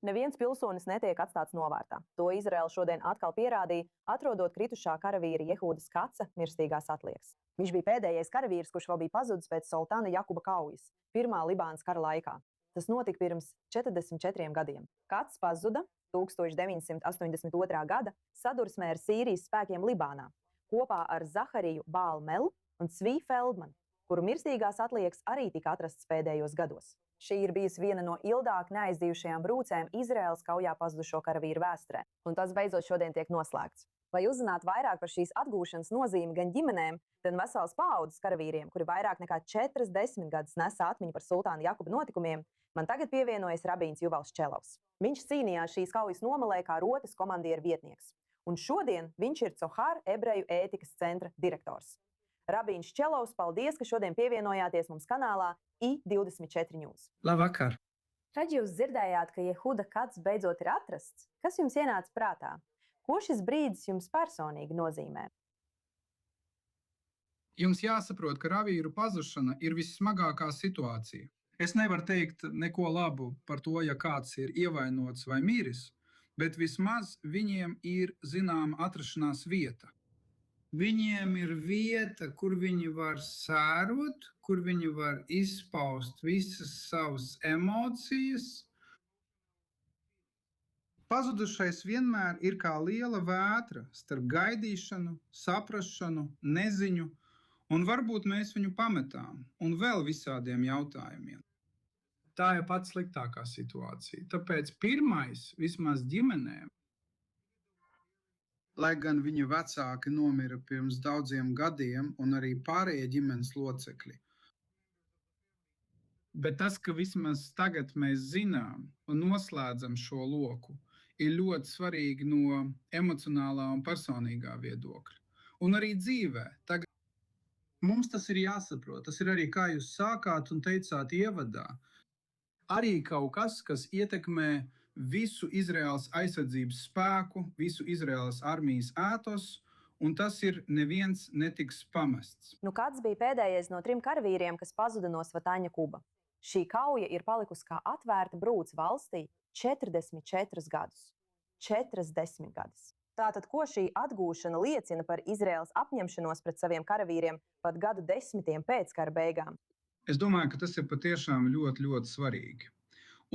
Neviens pilsonis netiek atstāts novārtā. To Izraela šodien atkal pierādīja, atrodot kritušā karavīra Jehūdas Kaca mirstīgās atliekas. Viņš bija pēdējais karavīrs, kurš vēl bija pazudis pēc Sultāna Jakuba kaujas, pirmā Libānas kara laikā. Tas notika pirms 44 gadiem. Kacs pazuda 1982. gada sadursmē ar Sīrijas spēkiem Libānā, kopā ar Zahariju Bālmelu un Cvī Feldmanu, kuru mirstīgās atliekas arī tika atrastas pēdējos gados. Šī ir bijusi viena no ilgāk neaizdījušajām brūcēm Izraēlas kaujā pazudušo karavīru vēsturē, un tas beidzot šodien tiek noslēgts. Lai uzzinātu vairāk par šīs atgūšanas nozīmi gan ģimenēm, gan veselas paaudzes karavīriem, kuri vairāk nekā 40 gadus nesa atmiņu par Sultāna Jakuba notikumiem, man tagad pievienojas rabīns Juvals Čelovs. Viņš cīnījās šīs kaujas nomalē kā rotas komandieru vietnieks, un šodien viņš ir Cohar ebreju ētikas centra direktors. Rabīns Čelovs, paldies, ka šodien pievienojāties mums kanālā I24 News. Labvakar! Kad jūs dzirdējāt, ka Jehūda Kacs beidzot ir atrasts, kas jums ienāca prātā? Ko šis brīdis jums personīgi nozīmē? Jums jāsaprot, ka karavīru pazušana ir vissmagākā situācija. Es nevaru teikt neko labu par to, ja kāds ir ievainots vai miris, bet vismaz viņiem ir zināma atrašanās vieta. Viņiem ir vieta, kur viņi var sērot, kur viņi var izpaust visas savas emocijas. Pazudušais vienmēr ir kā liela vētra starp gaidīšanu, saprašanu, neziņu, un varbūt mēs viņu pametām, un vēl visādiem jautājumiem. Tā ir pats sliktākā situācija. Tāpēc pirmais, vismaz ģimenēm, lai gan viņa vecāki nomira pirms daudziem gadiem un arī pārējie ģimenes locekļi. Bet tas, ka vismaz tagad mēs zinām un noslēdzam šo loku, ir ļoti svarīgi no emocionālā un personīgā viedokļa. Un arī dzīvē. Tagad mums tas ir jāsaprot. Tas ir arī, kā jūs sākāt un teicāt ievadā, arī kaut kas, kas ietekmē visu Izraēlas aizsardzības spēku, visu Izraēlas armijas ētos, un tas ir neviens netiks pamests. Kads bija pēdējais no 3 karavīriem, kas pazuda no Svataņa Kuba. Šī kauja ir palikusi kā atvērta brūce valstī 44 gadus. 40 gadus. Tātad, ko šī atgūšana liecina par Izraēlas apņemšanos pret saviem karavīriem pat gadu desmitiem pēc kara beigām? Es domāju, ka tas ir patiešām ļoti, ļoti svarīgi.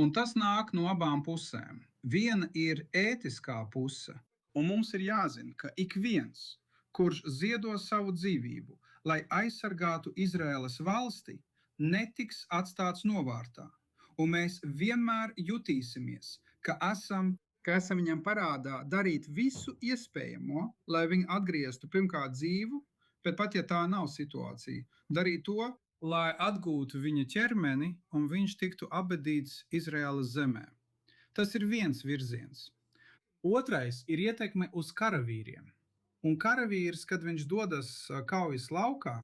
Un tas nāk no abām pusēm. Viena ir ētiskā puse, un mums ir jāzina, ka ik viens, kurš ziedo savu dzīvību, lai aizsargātu Izraēlas valsti, netiks atstāts novārtā. Un mēs vienmēr jutīsimies, ka esam viņam parādā darīt visu iespējamo, lai viņu atgrieztu pirmkārt dzīvu, bet pat ja tā nav situācija, darīt to, lai atgūtu viņa ķermeni un viņš tiktu apbedīts Izraēlas zemē. Tas ir viens virziens. Otrais ir ietekme uz karavīriem. Un karavīrs, kad viņš dodas kaujas laukā,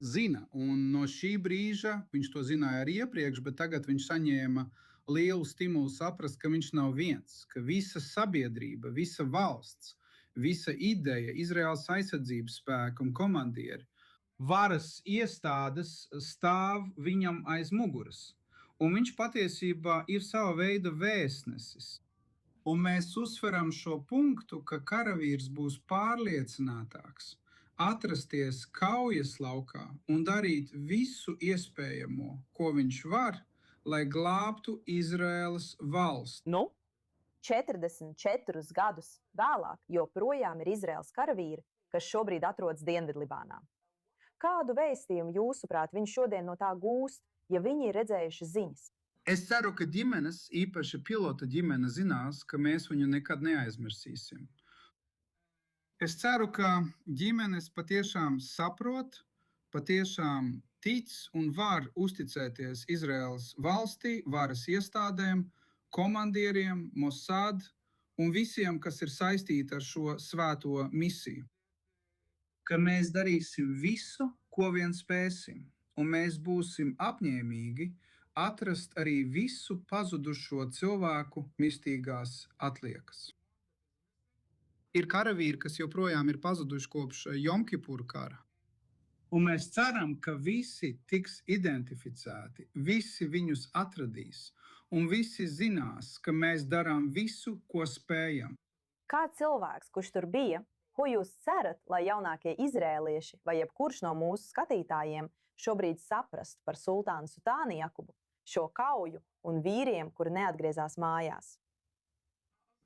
zina, un no šī brīža, viņš to zināja arī iepriekš, bet tagad viņš saņēma lielu stimulu saprast, ka viņš nav viens, ka visa sabiedrība, visa valsts, visa ideja, Izraēlas aizsardzības spēka un komandieri, varas iestādes stāv viņam aiz muguras. Un viņš patiesībā ir sava veida vēstnesis. Un mēs uzsveram šo punktu, ka karavīrs būs pārliecinātāks atrasties kaujas laukā un darīt visu iespējamo, ko viņš var, lai glābtu Izraēlas valsti. 44 gadus vēlāk joprojām ir Izraēlas karavīri, kas šobrīd atrodas Dienvidlibānā. Kādu vēstījumu, jūsuprāt, viņš šodien no tā gūst, ja viņi ir redzējuši ziņas? Es ceru, ka ģimenes, īpaši pilota ģimene, zinās, ka mēs viņu nekad neaizmirsīsim. Es ceru, ka ģimenes patiešām saprot, patiešām tic un var uzticēties Izraēlas valstī, varas iestādēm, komandieriem, Mossad un visiem, kas ir saistīti ar šo svēto misiju. Ka mēs darīsim visu, ko vien spēsim, un mēs būsim apņēmīgi atrast arī visu pazudušo cilvēku mistīgās atliekas. Ir karavīri, kas joprojām ir pazuduši kopš Jomkipura kara. Un mēs ceram, ka visi tiks identificēti, visi viņus atradīs, un visi zinās, ka mēs darām visu, ko spējam. Kā cilvēks, kurš tur bija, ko jūs cerat, lai jaunākie izrēlieši vai jebkurš no mūsu skatītājiem šobrīd saprastu par sultānu Sutāni Jakubu, šo kauju un vīriem, kuri neatgriezās mājās?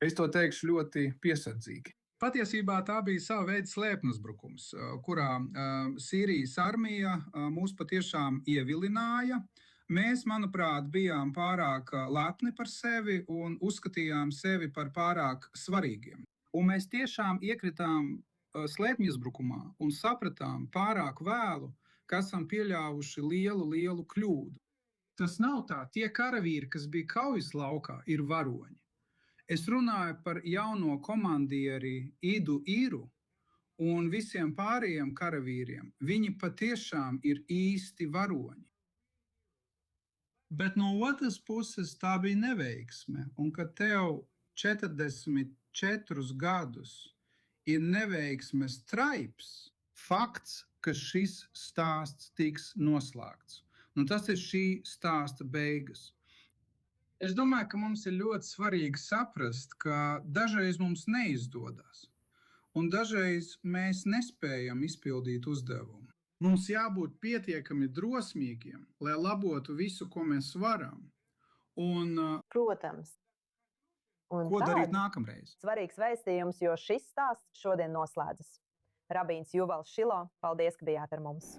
Es to teikšu ļoti piesardzīgi. Patiesībā tā bija sava veida slēpnuzbrukums, kurā Sīrijas armija mūs patiešām ievilināja. Mēs, manuprāt, bijām pārāk lepni par sevi un uzskatījām sevi par pārāk svarīgiem. Un mēs tiešām iekritām slēpņuzbrukumā un sapratām pārāk vēlu, ka esam pieļāvuši lielu kļūdu. Tas nav tā, tie karavīri, kas bija kaujas laukā, ir varoņi. Es runāju par jauno komandieri Idu Iru un visiem pārējiem karavīriem. Viņi patiešām ir īsti varoņi. Bet no otras puses tā bija neveiksme, un kad tev 44 gadus ir neveiksmes traips, fakts, ka šis stāsts tiks noslēgts. Un tas ir šī stāsta beigas. Es domāju, ka mums ir ļoti svarīgi saprast, ka dažreiz mums neizdodas, un dažreiz mēs nespējam izpildīt uzdevumu. Mums jābūt pietiekami drosmīgiem, lai labotu visu, ko mēs varam. Un Protams. Un ko tad darīt nākamreiz? svarīgs vēstījums, jo šis stāsts šodien noslēdzas. Rabīns Juvals Šilo, paldies, ka bijāt ar mums!